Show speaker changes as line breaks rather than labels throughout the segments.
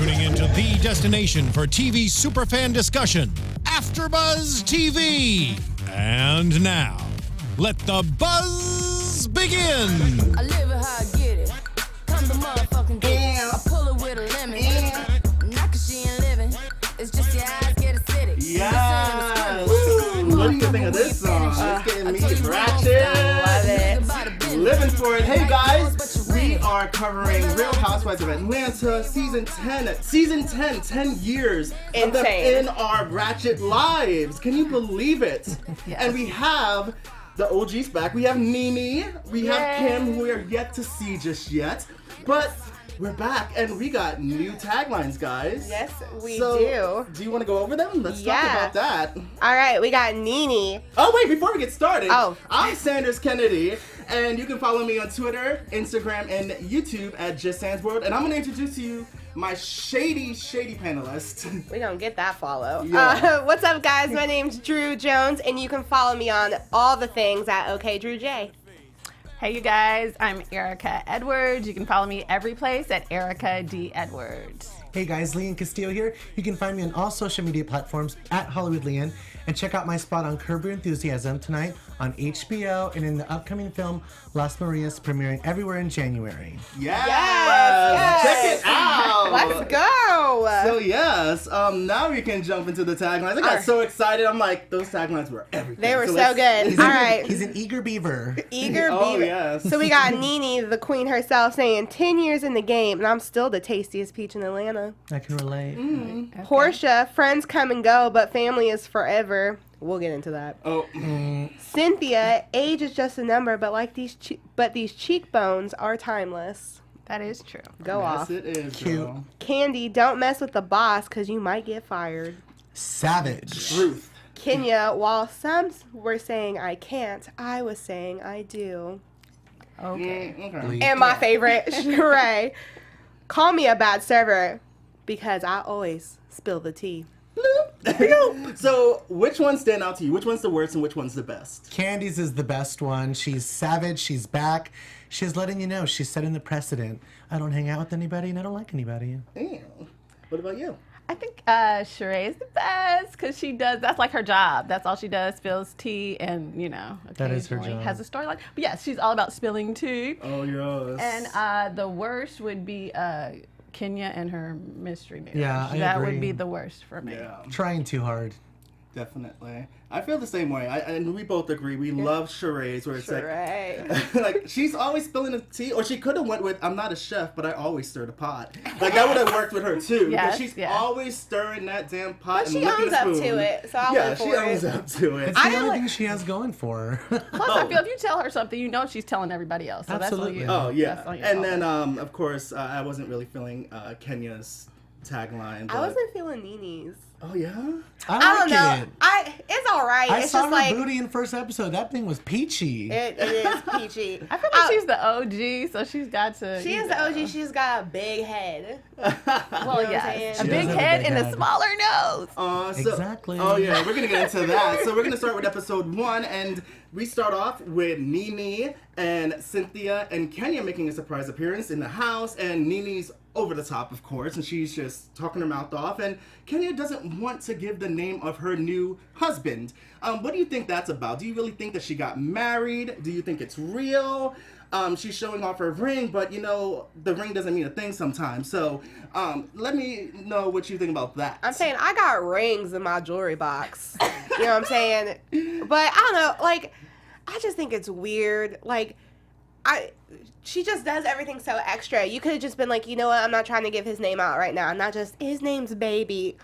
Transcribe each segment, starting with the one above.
tuning into the destination for TV superfan discussion, AFTERBUZZ TV. And now, let the buzz begin.
I live it how I get it. Come the motherfucking dick. I pull it with a lemon. Not cause she ain't living. It's just your eyes get acidic.
Yeah. What do you think of this song? It's getting me ratchet.
Love it.
Living for it. Hey guys, we are covering Real Housewives of Atlanta season 10. 10 years of them in our ratchet lives. Can you believe it?
Yes.
And we have the OGs back. We have Nene. We have Kim, who we are yet to see just yet. But we're back, and we got new taglines, guys.
Yes, we
do. Do you want to go over them? Let's talk about that.
All right, we got Nene.
Oh, wait, before we get started,
I'm
Sanders Kennedy, and you can follow me on Twitter, Instagram, and YouTube at JustSandsWorld, and I'm going to introduce to you my shady panelist.
We don't get that follow.
Yeah.
What's up, guys? My name's Drew Jones, and you can follow me on all the things at OKDrewJ.
Hey you guys, I'm Erika Edwards. You can follow me every place at Erika D. Edwards.
Hey guys, Lian Castillo here. You can find me on all social media platforms at Hollywood Lian, and check out my spot on Curb Your Enthusiasm tonight on HBO and in the upcoming film Las Marias, premiering everywhere in January.
Yes! Check it out!
Let's go!
So yes, now we can jump into the taglines. I got so excited. I'm like, those taglines were everything.
They were so good. All right.
He's an eager beaver.
Eager
Oh,
beaver.
yes.
So we got Nene, the queen herself, saying 10 years in the game, and I'm still the tastiest peach in Atlanta.
I can relate.
Okay. Portia, friends come and go, but family is forever. We'll get into that.
Oh.
Cynthia, age is just a number, but these cheekbones are timeless.
That is true.
Go off.
Yes, it is.
Cute.
Girl.
Candy, don't mess with the boss, because you might get fired.
Savage.
Truth.
Kenya, while some were saying I can't, I was saying I do.
Okay.
Okay.
And my favorite, Sheree, call me a bad server, because I always spill the tea.
So, which ones stand out to you? Which one's the worst and which one's the best?
Candy's is the best one. She's savage. She's back. She's letting you know. She's setting the precedent. I don't hang out with anybody and I don't like anybody.
Damn. What about you?
I think Sheree is the best because she does, that's like her job. That's all she does, spills tea and,
That is her
occasionally
job.
has a storyline. But yes, she's all about spilling tea.
Oh, yes.
And the worst would be Kenya and her mystery marriage.
Yeah, I
that
agree.
would be the worst for me.
Yeah,
Trying too hard.
definitely. I feel the same way. And we both agree. We love charades where it's
Sheree.
like she's always spilling the tea, or she could have went with I'm not a chef, but I always stir the pot. Like that would have worked with her too.
Yes,
because she's
yeah.
always stirring that damn pot
But
and
she
licking
owns
the
up
spoon.
to it, so I'll live for
she owns
it.
up to it.
It's the only thing she has going for her.
Plus, I feel if you tell her something, you know she's telling everybody else. So
Absolutely.
That's on you.
Oh
That's on
yeah,
your
and
fault.
then of course I wasn't really feeling Kenya's tagline. But...
I wasn't feeling Nene's.
Oh yeah.
I
I
don't know.
like it.
It's all right.
I
It's
saw
just
her
like
booty in first episode. That thing was peachy.
it is peachy.
I feel like she's the OG, so she's got to.
She is the OG. She's got a big head.
Well,
You know what I'm
yes.
saying?
A
She
big
does have a
head
big
and a
head.
smaller nose.
Exactly.
Oh yeah, we're gonna get into that. So we're gonna start with episode 1, and we start off with Nene and Cynthia and Kenya making a surprise appearance in the house, and Nene's over the top, of course, and she's just talking her mouth off, and Kenya doesn't want to give the name of her new husband. What do you think that's about? Do you really think that she got married? Do you think it's real? She's showing off her ring, but the ring doesn't mean a thing sometimes. So let me know what you think about that.
I'm saying I got rings in my jewelry box. You know what I'm saying? But I don't know. Like, I just think it's weird. Like, she just does everything so extra. You could have just been like, you know what? I'm not trying to give his name out right now. Not just his name's Baby.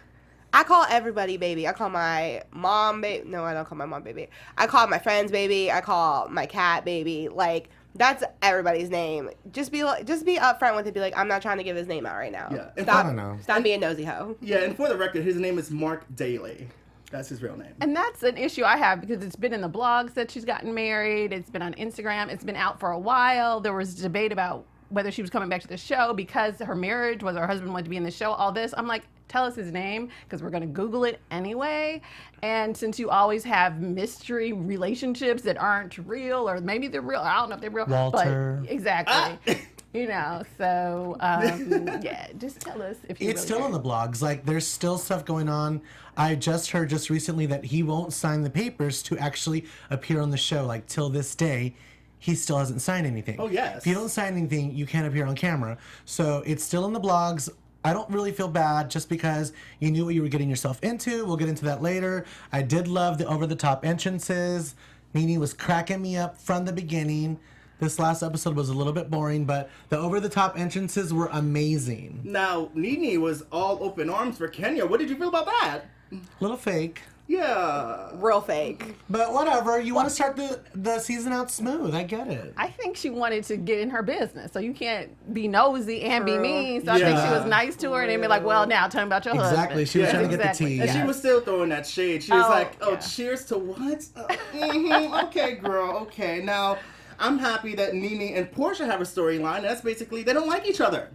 I call everybody Baby. I call my mom Baby. No, I don't call my mom Baby. I call my friends Baby. I call my cat Baby. Like, that's everybody's name. Just be upfront with it. Be like, I'm not trying to give his name out right now.
Yeah. And
I don't know.
Stop being nosy hoe.
Yeah, and for the record, his name is Mark Daly. That's his real name.
And that's an issue I have because it's been in the blogs that she's gotten married. It's been on Instagram. It's been out for a while. There was debate about whether she was coming back to the show because her marriage, whether her husband wanted to be in the show, all this. I'm like, tell us his name because we're going to Google it anyway. And since you always have mystery relationships that aren't real, or maybe they're real, I don't know if they're real.
Walter.
But exactly. You know, so yeah, just tell us if you.
It's still on the blogs. Like, there's still stuff going on. I just heard just recently that he won't sign the papers to actually appear on the show. Like, till this day, he still hasn't signed anything.
Oh, yes.
If you don't sign anything, you can't appear on camera. So it's still in the blogs. I don't really feel bad just because you knew what you were getting yourself into. We'll get into that later. I did love the over-the-top entrances. Nene was cracking me up from the beginning. This last episode was a little bit boring, but the over-the-top entrances were amazing.
Now, Nene was all open arms for Kenya. What did you feel about that?
Little fake.
Yeah.
Real fake.
But whatever, you want to start the season out smooth. I get it.
I think she wanted to get in her business, so you can't be nosy and be
True.
mean. So I think she was nice to her and then be like, well, now tell me about your
Exactly.
husband.
She was
Yeah.
trying to get the
Exactly.
tea.
And
Yeah.
she was still throwing that shade. She was like, oh,
yeah.
cheers to what? Okay, girl, okay. Now, I'm happy that Nene and Portia have a storyline. And that's basically they don't like each other.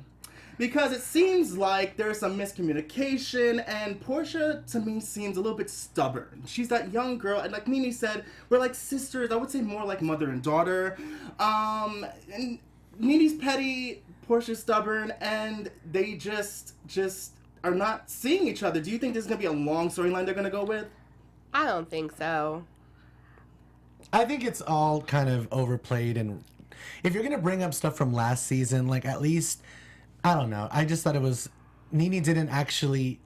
Because it seems like there's some miscommunication, and Portia, to me, seems a little bit stubborn. She's that young girl, and like Nene said, we're like sisters. I would say more like mother and daughter. And Nene's petty, Portia's stubborn, and they just are not seeing each other. Do you think this is going to be a long storyline they're going to go with?
I don't think so.
I think it's all kind of overplayed, and if you're gonna bring up stuff from last season, like at least, I don't know. I just thought it was Nene didn't actually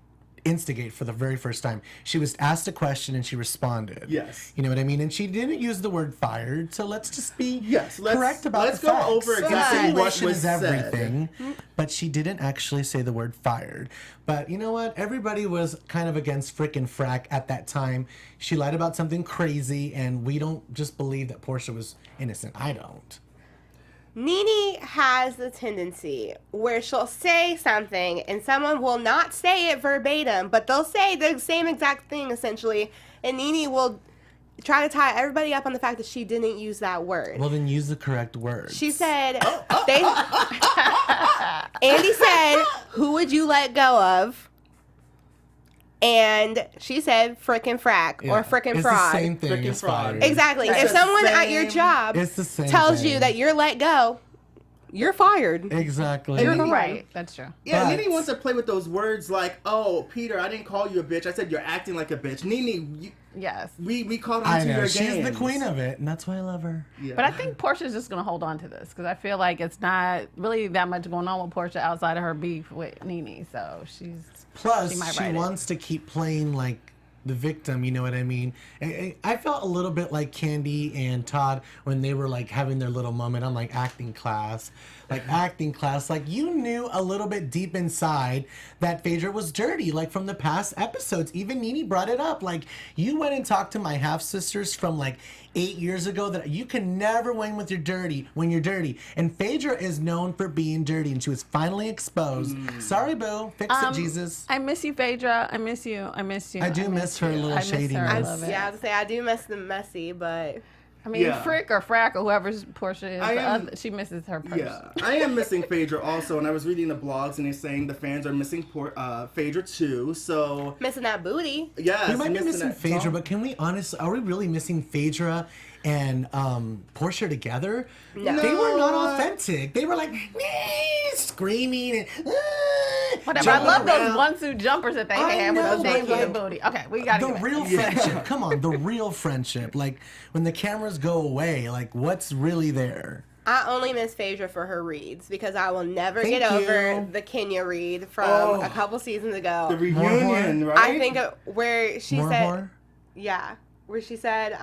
instigate for the very first time. She was asked a question and she responded.
Yes.
You know what I mean? And she didn't use the word fired, so let's just be
Yes,
correct about
let's
the
go
facts.
over exactly what
Insinuation
was
is
said.
everything, but she didn't actually say the word fired. But you know what? Everybody was kind of against frickin' frack at that time. She lied about something crazy, and we don't just believe that Portia was innocent. I don't.
Nene has the tendency where she'll say something and someone will not say it verbatim, but they'll say the same exact thing essentially, and Nene will try to tie everybody up on the fact that she didn't use that word.
Well, then use the correct word.
She said, Andy said, who would you let go of? And she said, frickin' frack or frickin'
it's
fraud.
the same thing
Frickin'
as
fraud.
fired.
Exactly.
It's
If
the
someone at your
same-
job
It's the same
tells
thing.
you that you're let go, you're fired.
Exactly.
You're
Nene-
right. That's true.
Yeah,
But-
Nene wants to play with those words like, oh, Peter, I didn't call you a bitch. I said you're acting like a bitch. Nene,
Yes.
we caught on
I
to
know.
your
She's the
games.
queen of it, and that's why I love her.
Yeah.
But I think Portia's just going to hold on to this because I feel like it's not really that much going on with Portia outside of her beef with Nene. So
Plus,
might
she
write it.
wants to keep playing like the victim, you know what I mean? I felt a little bit like Candy and Todd when they were like having their little moment on like acting class. Like acting class, like you knew a little bit deep inside that Phaedra was dirty, like from the past episodes. Even Nene brought it up. Like you went and talked to my half sisters from like 8 years ago that you can never win with your dirty when you're dirty. And Phaedra is known for being dirty, and she was finally exposed. Sorry, boo. Fix it, Jesus.
I miss you, Phaedra. I miss you. I miss you.
I do miss her little
I miss her. I
shadiness.
love it.
Yeah, I was to say I do miss the messy, but
I mean,
Yeah.
Frick or Frack or whoever Portia is,
I am-
she misses her person.
Yeah, I am missing Phaedra also, and I was reading the blogs, and they're saying the fans are missing Phaedra too. So
missing that booty.
yes,
We might be missing
that
Phaedra,
song.
but can we honestly, are we really missing Phaedra and Portia together?
No.
They were not authentic. They were like screaming and
Whatever. I
jumping
love
around.
those 1-2 jumpers that they
I
had with
know,
those shapes
but
of the booty. Okay, we got
The
to
real friendship. Come on, the real friendship. Like when the cameras go away, like what's really there?
I only miss Phaedra for her reads because I will never
Thank
get over
you.
the Kenya read from
Oh.
a couple seasons
The
ago.
reunion, right?
I think where she
More
said,
horror?
yeah, where she said,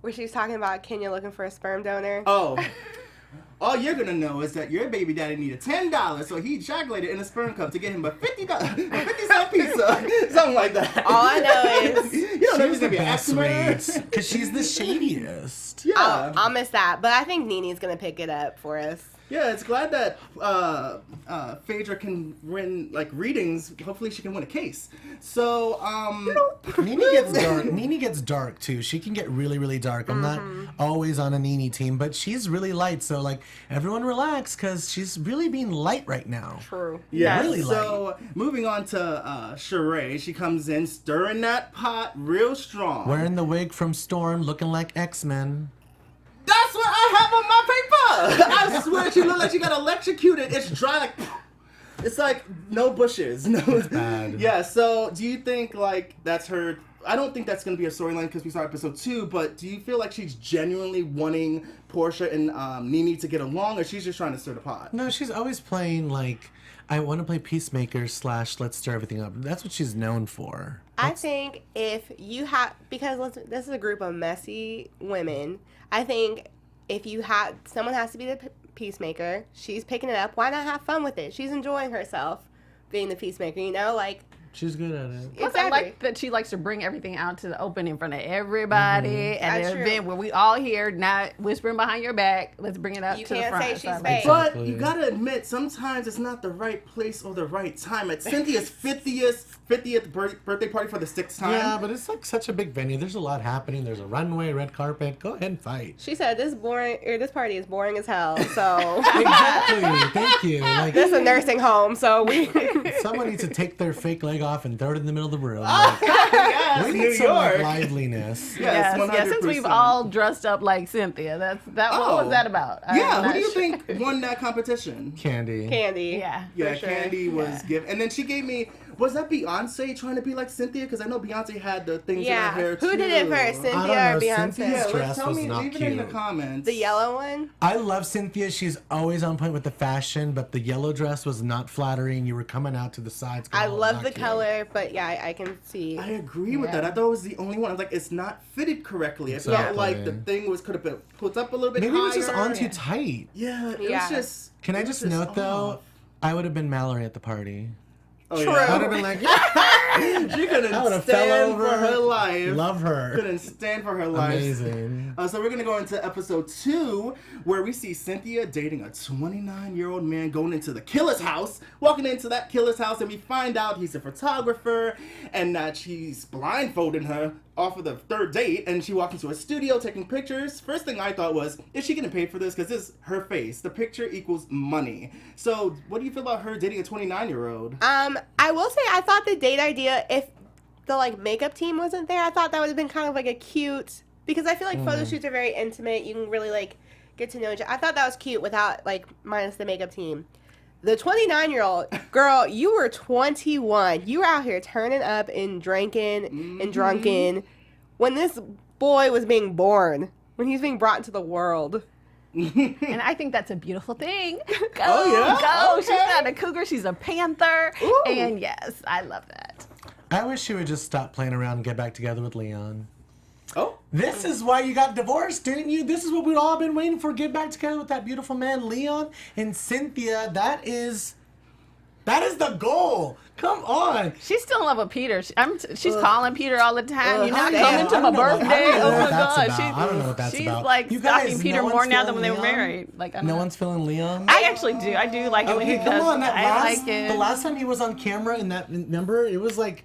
where she was talking about Kenya looking for a sperm donor.
Oh. All you're gonna know is that your baby daddy needed $10, so he ejaculated in a sperm cup to get him a $50 pizza, something like that.
All I know is
you don't know if
She's
he's
the
gonna be an
best
actor.
reads because she's the shadiest.
Yeah,
I'll miss that, but I think Nene's gonna pick it up for us.
yeah. It's glad that Phaedra can win like readings. Hopefully, she can win a case. So,
Nene gets dark. Nene gets dark too. She can get really, really dark. I'm not always on a Nene team, but she's really light. So like, everyone relax because she's really being light right now.
True.
yeah.
Really
So, moving on to Sheree, she comes in stirring that pot real strong.
Wearing the wig from Storm, looking like X-Men.
That's what I have on my paper. I swear she looked like she got electrocuted. It's dry like. It's like no bushes. No.
That's bad.
Yeah. So do you think like that's her? I don't think that's gonna be a storyline because we saw episode 2. But do you feel like she's genuinely wanting Portia and Nene to get along, or she's just trying to stir the pot?
No, she's always playing like, I want to play peacemaker / let's stir everything up. That's what she's known for.
I think if you have, because this is a group of messy women, I think if you have, someone has to be the peacemaker. She's picking it up. Why not have fun with it? She's enjoying herself being the peacemaker, you know? Like,
She's good at it.
Plus, I like that she likes to bring everything out to the open in front of everybody at
That's
an
true.
event where we all hear, not whispering behind your back. Let's bring it up
You
to the
can't
front.
say she's
So I like
fake.
that.
But you gotta admit, sometimes it's not the right place or the right time. At Cynthia's 50th birthday party for the 6th time.
Yeah, but it's like such a big venue. There's a lot happening. There's a runway, red carpet. Go ahead and fight.
She said this party is boring as hell. So
Exactly. Thank you. Like,
this is a nursing home. So we
someone needs to take their fake leg off and throw it in the middle of the room.
Yes,
We
New
need some like,
York.
liveliness.
Yes,
Yes, since we've
100%.
all dressed up like Cynthia, what
Oh.
was that about? I'm
Yeah, who
not
do you
sure.
think won that competition?
Candy.
Candy.
Yeah.
Yeah,
For sure.
Candy was given, and then she gave me. Was that Beyonce trying to be like Cynthia? Because I know Beyonce had the things in her
Yeah.
hair too.
Who did it first,
I don't
Cynthia or
know,
Beyonce?
Cynthia's
Yeah,
dress
tell
was
me.
not
Leave it in the
cute.
comments.
The yellow one.
I love Cynthia. She's always on point with the fashion, but the yellow dress was not flattering. You were coming out to the sides.
I
girl,
love
not
the
cute.
color, but yeah, I can see.
I agree with that. I thought it was the only one. I was like, it's not fitted correctly. It felt
Exactly.
like the thing could have been put up a little bit
Maybe
higher.
it was just on too tight.
Yeah, it
Yeah.
was just.
Can I
it was
just note though,
off.
I would have been Mallory at the party.
Oh,
True.
I
yeah.
would have been like,
She couldn't
I would have
stand
fell over.
for her life.
Love her.
Couldn't stand for her life.
Amazing.
So we're gonna go into episode 2, where we see Cynthia dating a 29-year-old man going into the killer's house, walking into that killer's house, and we find out he's a photographer, and that she's blindfolding her off of the 3rd date, and she walks into a studio taking pictures. First thing I thought was, is she getting paid for this? Because this is her face. The picture equals money. So what do you feel about her dating a 29-year-old?
I will say I thought the date idea, if the like makeup team wasn't there, I thought that would have been kind of like a cute, because I feel like photo shoots are very intimate. You can really like get to know each other. I thought that was cute without like minus the makeup team. The 29-year-old girl, you were 21. You were out here turning up and drinking and drunken when this boy was being born, when he was being brought into the world.
And I think that's a beautiful thing. Go,
Oh, yeah?
go.
Okay.
She's not a cougar. She's a panther.
Ooh.
And yes, I love that.
I wish she would just stop playing around and get back together with Leon.
Oh.
This is why you got divorced, didn't you? This is what we've all been waiting for. Get back together with that beautiful man, Leon and Cynthia. That is the goal. Come on.
She's still in love with Peter. She's calling Peter all the time. You're not
I
coming to
am.
my
I don't know what-
birthday.
I don't know
Oh
what
my
that's
God.
about. I don't know what that's
she's
about.
like
You
stalking
guys,
Peter
no
more
one's
now than when they were
feeling Leon?
married. Like,
No one's feeling Leon?
I actually do. I do like it when he
Okay,
does.
come on. That
I
last,
like it.
the last time he was on camera in that number, it was like,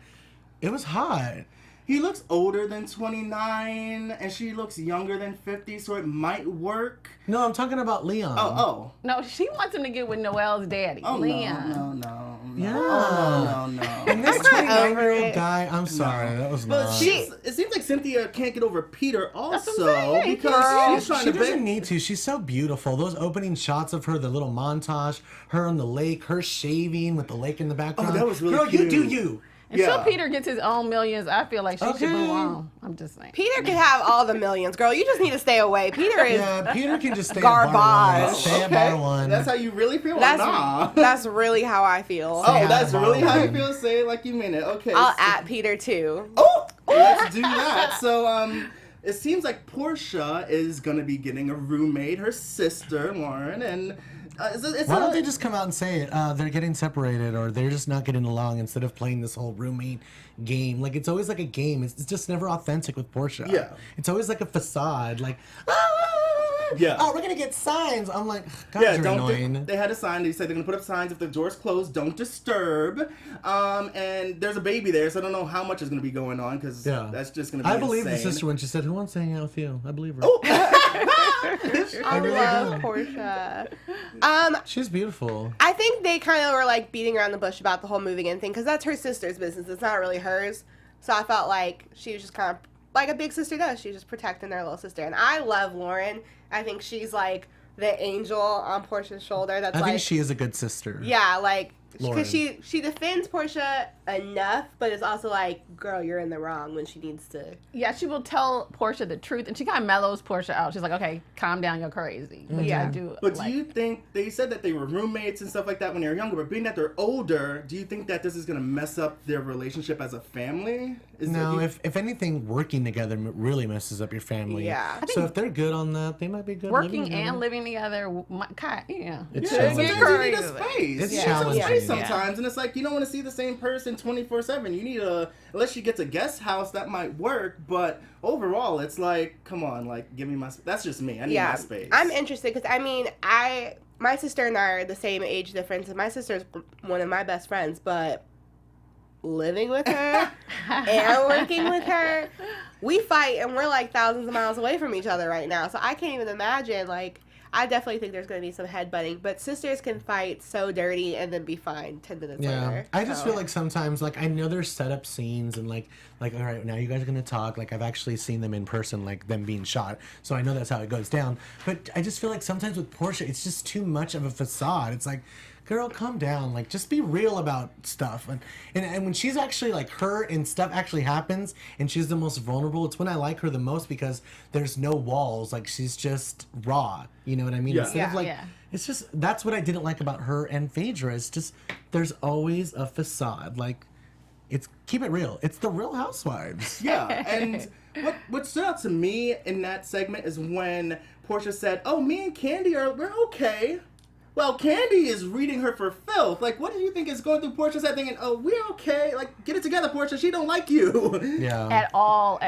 it was hot.
He looks older than 29, and she looks younger than 50, so it might work.
No, I'm talking about Leon.
Oh.
No, she wants him to get with Noelle's daddy,
Oh,
Lian.
no.
Yeah.
Oh, no.
And this
I'm not over
29-year-old
it.
guy, I'm sorry, that was
But
not.
it seems like Cynthia can't get over Peter also,
what I'm saying.
because
Girl,
she's trying
She
to
doesn't
beg.
need to. She's so beautiful. Those opening shots of her, the little montage, her on the lake, her shaving with the lake in the background.
that was really
Girl,
cute.
you do you.
Until Peter gets his own millions, I feel like she should
Okay.
move on. I'm just saying.
Peter could have all the millions, girl. You just need to stay away. Peter is
Yeah, Peter can just stay at bar
Garbage.
one. Stay at bar one.
That's how you really feel?
that's
Nah.
that's really how I feel.
Oh,
Yeah,
that's really how you
Marlon.
feel? Say it like you mean it. Okay.
I'll
so-
at Peter too.
Oh, let's do that. So, it seems like Portia is gonna be getting a roommate, her sister Lauren, and it's
Why don't they just come out and say it? They're getting separated, or they're just not getting along instead of playing this whole roommate game. Like, it's always like a game. It's just never authentic with Portia.
Yeah.
It's always like a facade. Like,
Yeah.
oh, we're going to get signs. I'm like, God,
Yeah,
you're
don't.
annoying.
They had a sign. They said they're gonna put up signs if the door's closed, don't disturb. And there's a baby there, so I don't know how much is gonna be going on because
Yeah.
that's just gonna be.
I believe the
insane.
sister when she said, who wants to hang out with you? I believe her.
Oh.
I
really
love
do.
Portia.
She's beautiful.
I think they kind of were like beating around the bush about the whole moving in thing because that's her sister's business. It's not really hers. So I felt like she was just kind of like a big sister does. She's just protecting their little sister. And I love Lauren. I think she's like the angel on Portia's shoulder. That's
I
like,
think she is a good sister.
yeah, like,
Lauren.
because she defends Portia enough, but it's also like, girl, you're in the wrong when she needs to.
Yeah, she will tell Portia the truth, and she kind of mellows Portia out. She's like, okay, calm down, you're crazy. But
Yeah.
But do you think, they said that they were roommates and stuff like that when they were younger, but being that they're older, do you think that this is going to mess up their relationship as a family?
No, if anything, working together really messes up your family.
Yeah.
So if they're good on that, they might be good.
working
living
and
together.
living together, yeah.
It's
Yeah,
challenging.
sometimes you need a space.
It's
You need some
challenging.
space
Yeah.
sometimes, and it's like you don't want to see the same person 24/7. You need unless you get a guest house, that might work. But overall, it's like, come on, like give me my. That's just me. I need my space.
I'm interested because I mean, my sister and I are the same age difference, and my sister's one of my best friends, but living with her and working with her, we fight and we're like thousands of miles away from each other right now. So I can't even imagine, like, I definitely think there's going to be some headbutting, but sisters can fight so dirty and then be fine 10 minutes later.
I just
So-
feel like sometimes, like, I know there's set up scenes and like, all right, now you guys are going to talk. Like, I've actually seen them in person, like, them being shot. So I know that's how it goes down. But I just feel like sometimes with Portia, it's just too much of a facade. It's like, girl, calm down. Like, just be real about stuff. And when she's actually, like, her and stuff actually happens and she's the most vulnerable, it's when I like her the most because there's no walls. Like, she's just raw. You know what I mean?
Yeah.
Instead of, like,
Yeah.
it's just, that's what I didn't like about her and Phaedra. It's just, there's always a facade. Like, keep it real. It's the Real Housewives.
Yeah, and what stood out to me in that segment is when Portia said, "Oh, me and Candy we're okay." Well, Candy is reading her for filth. Like, what do you think is going through Portia's head thinking, "Oh, we're okay. Like, get it together, Portia. She don't like you."
Yeah.
At all.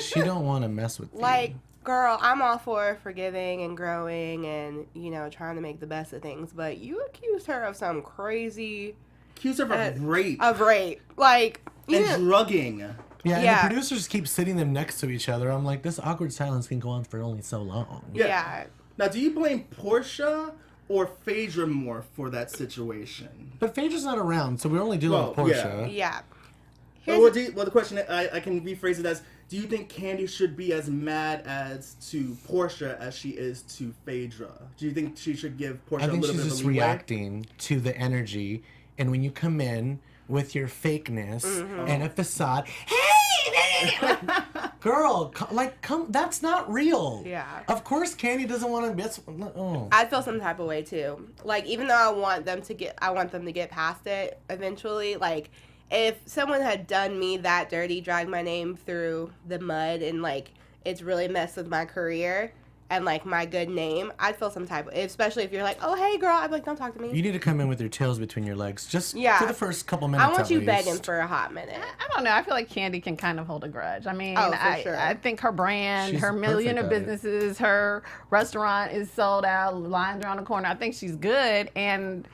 She don't want to mess with you.
Like, girl, I'm all for forgiving and growing and, you know, trying to make the best of things, but you accused her of some crazy...
Accused her of rape
Of rape. Like, you
and
know,
drugging.
Yeah, and
Yeah.
the producers keep sitting them next to each other. I'm like, this awkward silence can go on for only so long.
yeah.
Now, do you blame Portia or Phaedra more for that situation?
But Phaedra's not around, so we're only dealing with Portia.
Yeah.
Well, the question, I can rephrase it as, do you think Candy should be as mad as to Portia as she is to Phaedra? Do you think she should give Portia
I
a
think
little
she's
bit
just
of a leeway?
reacting to the energy, and when you come in with your fakeness and a facade, hey, girl, come, that's not real.
Yeah.
Of course, Candy doesn't want to miss. Oh.
I feel some type of way too. Like, even though I want them to get past it eventually. Like, if someone had done me that dirty, dragged my name through the mud, and like it's really messed with my career and like my good name, I'd feel some type of. Especially if you're like, oh hey girl, I'd be like, don't talk to me.
You need to come in with your tails between your legs, just
Yeah.
for the first couple minutes.
I want
at
you
least.
begging for a hot minute.
I don't know. I feel like Candy can kind of hold a grudge. I mean,
Oh, for sure.
I think her brand,
She's
her million of
perfect at it.
businesses, her restaurant is sold out, lines around the corner. I think she's good, and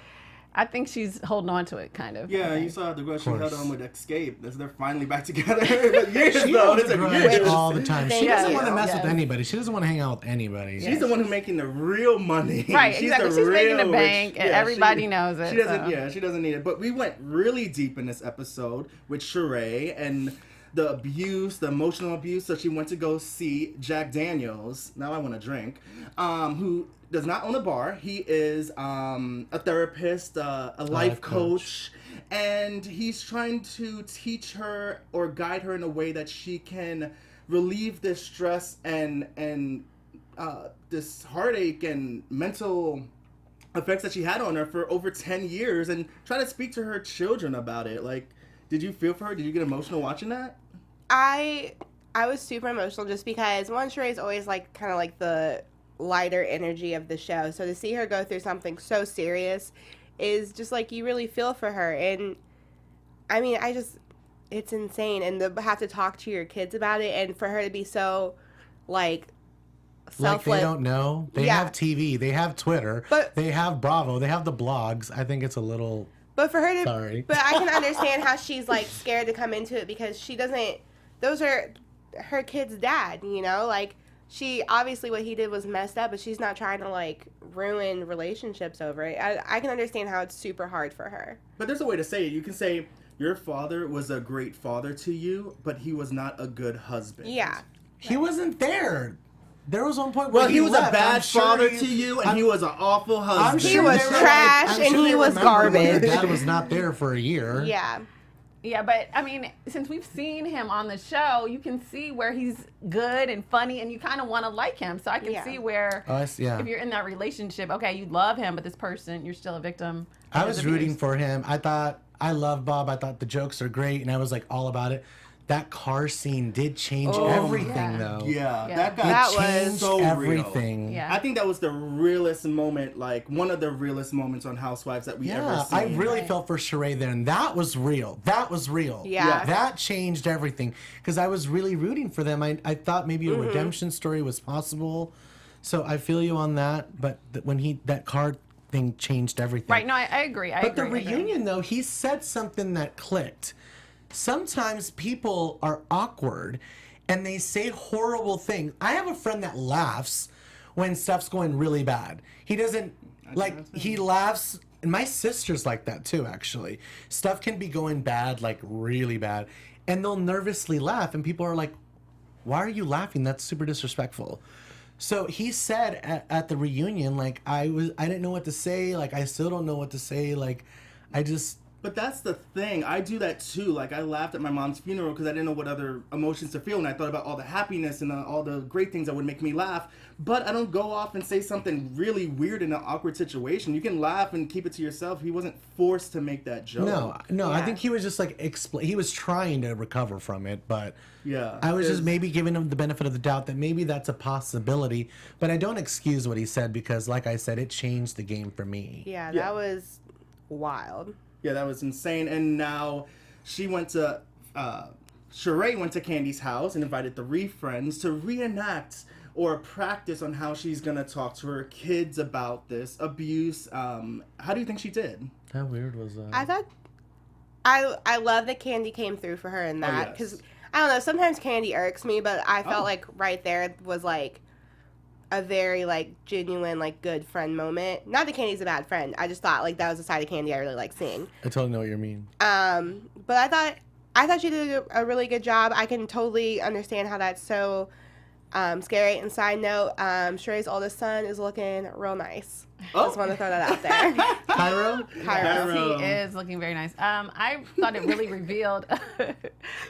I think she's holding on to it, kind of.
Yeah,
I
you
think.
saw the grudge she
course.
held on with Escape. They're finally back together. Years
She
though.
holds
It's
a
like
grudge
years.
all the time. She
Thank
doesn't
you.
want to mess with
Yes.
anybody. She doesn't want to hang out with anybody.
She's the one who's making the real money.
Right,
She's
exactly.
the
She's making the
real
bank,
rich-
and everybody knows it,
She doesn't.
so.
Yeah, she doesn't need it. But we went really deep in this episode with Sheree and the abuse, the emotional abuse. So she went to go see Jack Daniels. Now I want to drink. Who does not own a bar. He is a therapist, a life coach. And he's trying to teach her or guide her in a way that she can relieve this stress and this heartache and mental effects that she had on her for over 10 years and try to speak to her children about it. Like, did you feel for her? Did you get emotional watching that?
I was super emotional just because one, Sheree's always like kind of like the lighter energy of the show. So to see her go through something so serious is just like you really feel for her. And I mean, it's insane. And to have to talk to your kids about it and for her to be so like
Like
selfless.
they don't know. They
Yeah.
have TV. They have Twitter.
But-
they have Bravo. They have the blogs. I think it's a little.
But for her to,
Sorry.
but I can understand how she's like scared to come into it because she doesn't. Those are her kid's dad, you know. Like she obviously what he did was messed up, but she's not trying to like ruin relationships over it. I can understand how it's super hard for her.
But there's a way to say it. You can say your father was a great father to you, but he was not a good husband.
Yeah.
He wasn't there. There was one point where
Well, he was a
left.
bad
I'm sure
father
he-
to you, and he was an awful husband.
He was
they were
trash
I'm
and
sure
he
they
was
remember when
garbage.
Your dad was not there for a year.
Yeah.
Yeah, but I mean, since we've seen him on the show, you can see where he's good and funny, and you kind of want to like him. So I can
Yeah.
see where,
Oh, I see, yeah.
if you're in that relationship, okay, you love him, but this person, you're still a victim.
I
of
was
his
rooting
abuse.
for him. I love Bob. I thought the jokes are great, and I was like all about it. That car scene did change everything,
yeah.
though.
Yeah,
Yeah.
that guy
That was
Changed
so real.
everything.
Yeah.
I think that was the realest moment, like one of the realest moments on Housewives that we ever
Yeah,
seen.
I really felt for Sheree there, and that was real. That was real.
Yeah.
That changed everything because I was really rooting for them. I thought maybe a redemption story was possible, so I feel you on that. But when that car thing changed everything.
Right, no, I agree.
But the
I agree.
reunion, though, he said something that clicked. Sometimes people are awkward and they say horrible things. I have a friend that laughs when stuff's going really bad. He doesn't, he laughs. And my sister's like that too, actually. Stuff can be going bad, like really bad. And they'll nervously laugh, and people are like, why are you laughing? That's super disrespectful. So he said at the reunion, like, I didn't know what to say. Like, I still don't know what to say. Like,
But that's the thing. I do that too. Like, I laughed at my mom's funeral because I didn't know what other emotions to feel, and I thought about all the happiness and all the great things that would make me laugh. But I don't go off and say something really weird in an awkward situation. You can laugh and keep it to yourself. He wasn't forced to make that joke.
No, I
Yeah.
think he was just like he was trying to recover from it, but
Yeah,
I was just
it's-
maybe giving him the benefit of the doubt that maybe that's a possibility. But I don't excuse what he said because, like I said, it changed the game for me.
Yeah,
Yeah.
that was wild.
Yeah, that was insane. And now she went to, Sheree went to Candy's house and invited 3 friends to reenact or practice on how she's going to talk to her kids about this abuse. How do you think she did?
How weird was that?
I thought I love that Candy came through for her in that
yes.
because I don't know, sometimes Candy irks me, but I felt
Oh.
like right there was like a very like genuine like good friend moment. Not that Candy's a bad friend. I just thought like that was a side of Candy I really like seeing.
I totally know what you mean.
But I thought she did a really good job. I can totally understand how that's so scary. And side note, Sheree's oldest son is looking real nice. Just want to throw that out there.
Cairo?
Cairo.
He is looking very nice. I thought it really revealed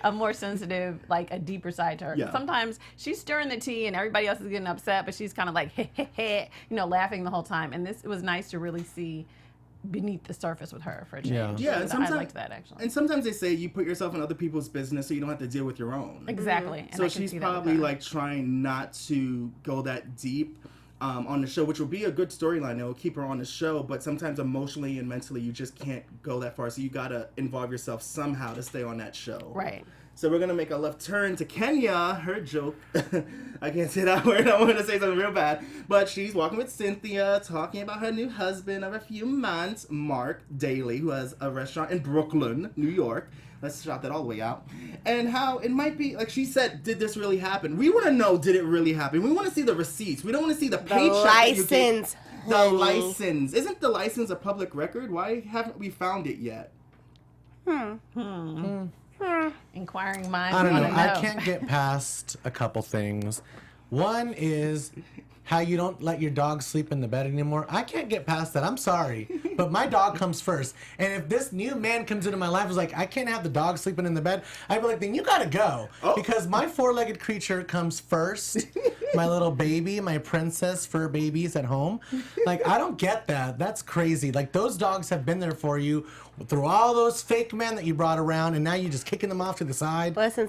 a more sensitive, like a deeper side to her.
Yeah.
Sometimes she's stirring the tea and everybody else is getting upset, but she's kind of like, laughing the whole time. And it was nice to really see beneath the surface with her for a change.
Yeah, and
I
sometimes
liked that actually.
And sometimes they say you put yourself in other people's business so you don't have to deal with your own.
Exactly. And
So
I can
she's
see that with
probably
her.
like trying not to go that deep on the show, which will be a good storyline. It will keep her on the show, but sometimes emotionally and mentally you just can't go that far. So you gotta involve yourself somehow to stay on that show.
Right.
So we're gonna make a left turn to Kenya. Her joke. I can't say that word. I want to say something real bad. But she's walking with Cynthia, talking about her new husband of a few months, Mark Daly, who has a restaurant in Brooklyn, New York. Let's shout that all the way out. And how it might be, like she said, did this really happen? We want to know, did it really happen? We want to see the receipts. We don't want to see the paycheck. that you get.
license.
The
honey.
license. Isn't the license a public record? Why haven't we found it yet?
Inquiring minds
I don't know.
want to
I can't get past a couple things. One is how you don't let your dog sleep in the bed anymore. I can't get past that. I'm sorry. But my dog comes first. And if this new man comes into my life and is like, I can't have the dog sleeping in the bed, I'd be like, then you gotta go.
Oh.
Because my 4-legged creature comes first. My little baby, my princess fur babies at home. Like, I don't get that. That's crazy. Like, those dogs have been there for you through all those fake men that you brought around, and now you're just kicking them off to the side.
Listen,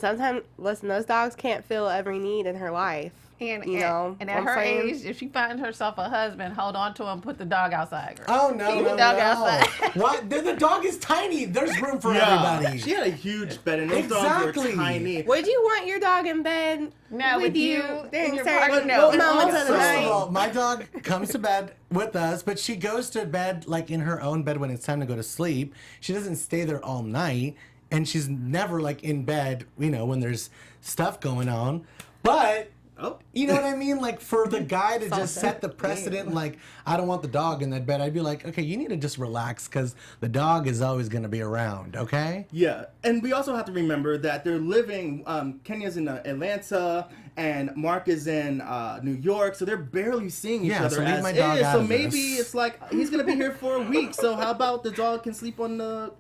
those dogs can't fill every need in her life.
And,
You know,
and at
I'm
her
saying?
age, if she finds herself a husband, hold on to him, put the dog outside. Girl.
Oh, no,
Keep
no,
the dog
no.
outside.
What? The dog is tiny. There's room for everybody.
She had a huge bed, and those dogs
Exactly.
were tiny.
Would you want your dog in bed
No, with you
during
and your
certain
partner, no.
moments of the
First of
night?
all, my dog comes to bed with us, but she goes to bed like in her own bed when it's time to go to sleep. She doesn't stay there all night, and she's never like in bed, when there's stuff going on. But
Oh.
You know what I mean? Like, for the guy to just set the precedent, like, I don't want the dog in that bed, I'd be like, okay, you need to just relax because the dog is always going to be around, okay?
Yeah, and we also have to remember that they're living, Kenya's in Atlanta, and Mark is in New York, so they're barely seeing each other
so leave
as
my dog
is.
out
So
of
maybe
this.
it's like, he's going to be here for a week, so how about the dog can sleep on the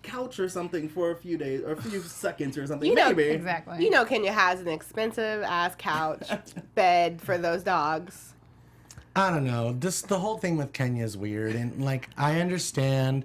couch or something for a few days, or a few seconds or something,
You know,
maybe.
Exactly.
You know, Kenya has an expensive ass couch bed for those dogs.
I don't know. The whole thing with Kenya is weird, and like I understand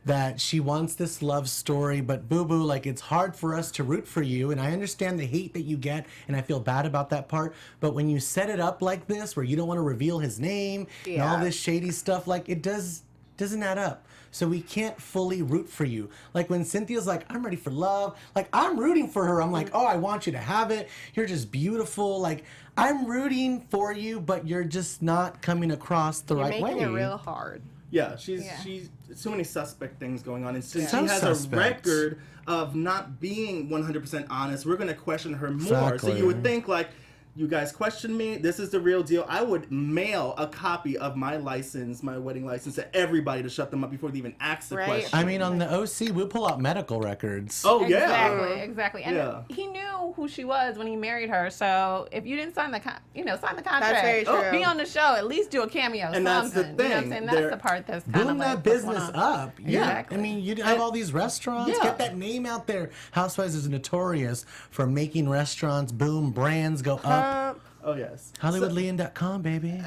that she wants this love story, but Boo Boo, like it's hard for us to root for you, and I understand the hate that you get, and I feel bad about that part. But when you set it up like this, where you don't want to reveal his name and all this shady stuff, like it doesn't add up. So we can't fully root for you. Like when Cynthia's like, I'm ready for love. Like I'm rooting for her. I'm like, oh, I want you to have it. You're just beautiful. Like I'm rooting for you, but you're just not coming across the
You're
right way.
making it real hard.
Yeah, she's so many suspect things going on, and since
So
she has
suspect.
a record of not being 100% honest, we're gonna question her more. So
Exactly.
you would think like, you guys question me. This is the real deal. I would mail a copy of my license, my wedding license, to everybody to shut them up before they even ask the
Right.
question.
I mean, on the OC, we pull out medical records.
Oh yeah.
Exactly. And
Yeah.
he knew who she was when he married her. So if you didn't sign the contract,
That's very true.
be on the show, at least do a cameo.
And that's the
something. You know what I'm
thing.
saying? That's
They're-
the part that's kind of
Boom
like
that
what's going
business
on.
up. Yeah.
Exactly.
I mean, you have all these restaurants.
Yeah.
Get that name out there. Housewives is notorious for making restaurants boom, brands go up.
Oh yes.
HollywoodLean.com, baby.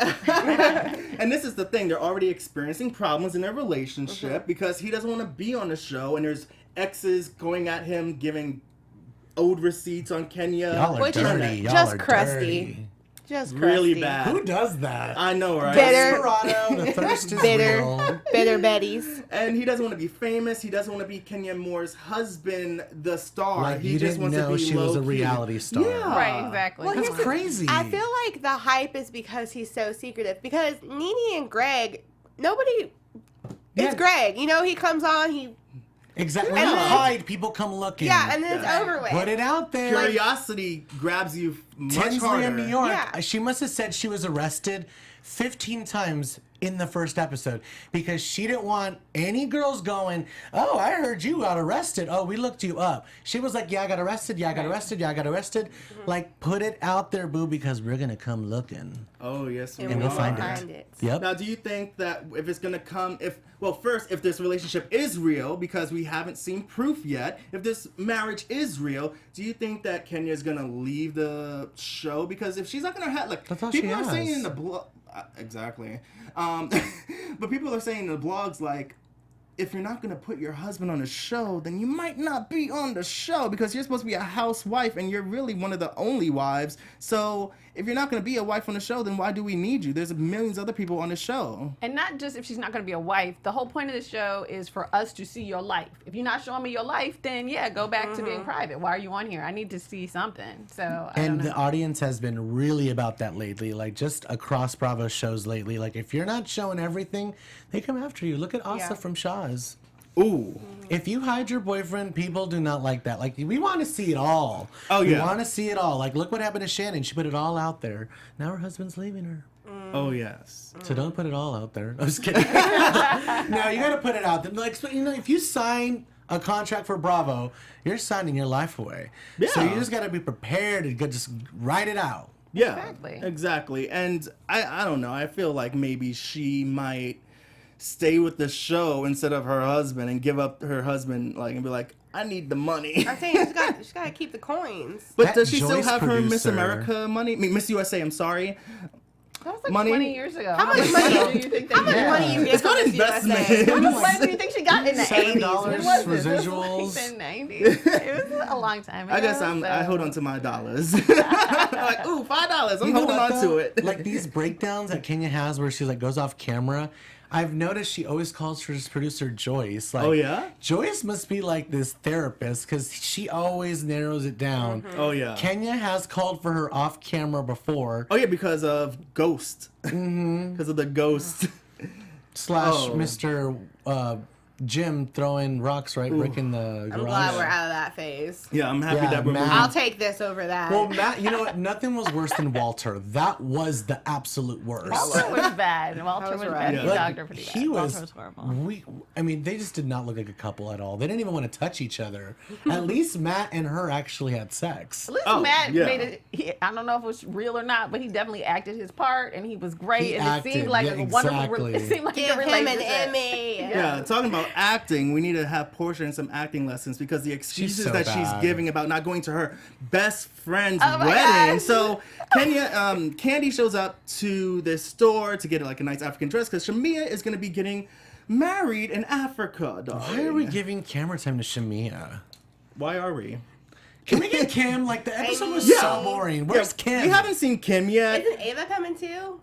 And this is the thing, they're already experiencing problems in their relationship because he doesn't want to be on the show, and there's exes going at him, giving old receipts on Kenya.
Y'all are
Which is
dirty. Y'all
just
are
crusty.
dirty.
Just
Really
crusty.
bad.
Who does that?
I know, right?
Bitter.
Desperado, the thirst is
Bitter.
real.
Bitter Betties.
And he doesn't want to be famous. He doesn't want to be Kenya Moore's husband, the star.
Like,
he
you
just
didn't
wants
know
to be
she was a
low-key.
reality star.
Yeah.
Right, exactly.
Well,
That's
here's the-
crazy.
I feel like the hype is because he's so secretive. Because Nene and Greg, nobody.
Yeah.
It's Greg. You know, he comes on, he.
Exactly. When
And
you
then-
hide, people come looking.
Yeah, and then it's
Yeah.
over with.
Put it out there.
Curiosity grabs you much
Tinsley
harder.
in New York.
Yeah.
She must have said she was arrested 15 times in the first episode because she didn't want any girls going, oh, I heard you got arrested. Oh, we looked you up. She was like, yeah, I got arrested. Yeah, I got arrested. Yeah, I got arrested. Like, put it out there, boo, because we're going to come looking.
Oh, yes,
And we'll find
Find
it.
it.
Yep.
Now, do you think that if it's gonna come, first, if this relationship is real, because we haven't seen proof yet, if this marriage is real, do you think that Kenya's gonna leave the show? Because if she's not gonna have, like,
That's all
people
she
are saying
has.
in the blog, exactly, but people are saying in the blogs, like, if you're not gonna put your husband on the show, then you might not be on the show because you're supposed to be a housewife and you're really one of the only wives. So if you're not gonna be a wife on the show, then why do we need you? There's millions of other people on the show.
And not just if she's not going to be a wife. The whole point of the show is for us to see your life. If you're not showing me your life, then yeah, go back to being private. Why are you on here? I need to see something. So I don't
And
know.
the audience has been really about that lately, like just across Bravo shows lately. Like, if you're not showing everything, they come after you. Look at Asa
Yeah.
from Shaw's.
Ooh.
If you hide your boyfriend, people do not like that. Like, we want to see it all.
Oh,
We
yeah.
want to see it all. Like, look what happened to Shannon. She put it all out there. Now her husband's leaving her.
Oh, yes.
So don't put it all out there. I'm just kidding. No, you got to put it out there. Like, so, you know, if you sign a contract for Bravo, you're signing your life away. So
Yeah.
you just got to be prepared to just write it out.
Yeah.
Exactly.
Exactly. And I don't know. I feel like maybe she might stay with the show instead of her husband and give up her husband, like, and be like, I need the money.
I'm saying she's got to keep the coins.
But
That
does she still
Joyce
have her Miss
producer-
America money? I mean, Miss USA, I'm sorry.
That was like
money?
20 years ago.
How much money-
do you think they
How much
get?
money you get
It's
from
called
Miss
investment.
USA?
How much money do you think she got in the
$7
80s? When was this? This was
residuals.
like the 90s. It was a long time ago.
I guess I hold on to my dollars. Like, ooh, $5. I'm
You know
holding
what,
on to
though?
it.
Like these breakdowns that Kenya has where she like goes off camera. I've noticed she always calls her producer Joyce. Like,
Oh, yeah?
Joyce must be like this therapist because she always narrows it down.
Oh, yeah.
Kenya has called for her off camera before.
Oh, yeah, because of Ghost. Because of the Ghost.
Slash
Oh.
Mr. gym throwing rocks, right? Wrecking the garage.
I'm glad we're out of that phase.
Yeah, I'm happy that we're
Matt.
moving.
I'll take this over that.
Well, Matt, you know what? Nothing was worse than Walter. That was the absolute worst.
Walter was bad. Walter
was
was
right.
bad.
Yeah.
He dogged her pretty bad.
He was,
Walter was horrible.
I mean, they just did not look like a couple at all. They didn't even want to touch each other. At least Matt and her actually had sex.
At least
Oh,
Matt
yeah.
made it. I don't know if it was real or not, but he definitely acted his part, and he was great.
He
and
acted,
it seemed like
yeah,
a wonderful.
exactly.
It seemed like
Give
a
him an
relationship.
Emmy.
Yeah, talking about acting, we need to have Portia in some acting lessons because the excuses
so
that she's
bad.
giving about not going to her best friend's
Oh my
wedding.
gosh.
So Candy shows up to this store to get like a nice African dress because Shamia is going to be getting married in Africa.
Why are we giving camera time to Shamia?
Why are we?
Can we get Kim? Like, the episode was
Yeah.
so boring. Where's Kim?
We haven't seen Kim yet.
Isn't Ava coming too?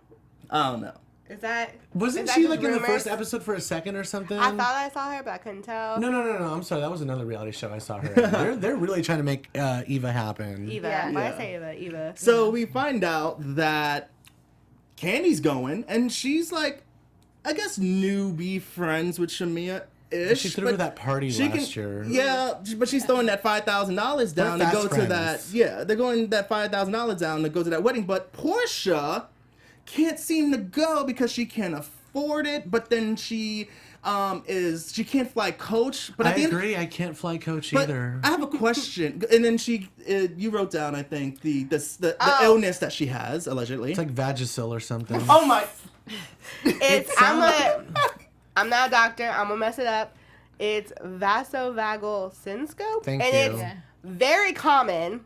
I don't know.
Is that
Wasn't
is that
she
just
like in the
rumors?
first episode for a second or something?
I thought I saw her, but I couldn't tell.
No. I'm sorry. That was another reality show I saw her in. They're really trying to make Eva happen.
Eva.
Yeah.
Why
Yeah.
I say Eva? Eva.
So we find out that Candy's going, and she's like, I guess, newbie friends with Shamia.
She threw her that party last year.
Yeah, but she's throwing that $5,000 down to
fast
go to
friends.
that. Yeah, they're going that $5,000 down to go to that wedding. But Portia can't seem to go because she can't afford it. But then she can't fly coach. But
I
at the
agree. I can't fly coach
But
either.
I have a question. And then you wrote down, I think, the illness that she has allegedly.
It's like Vagisil or something.
Oh my!
I'm not a doctor. I'm gonna mess it up. It's vasovagal synscope,
Thank
and
you.
it's very common.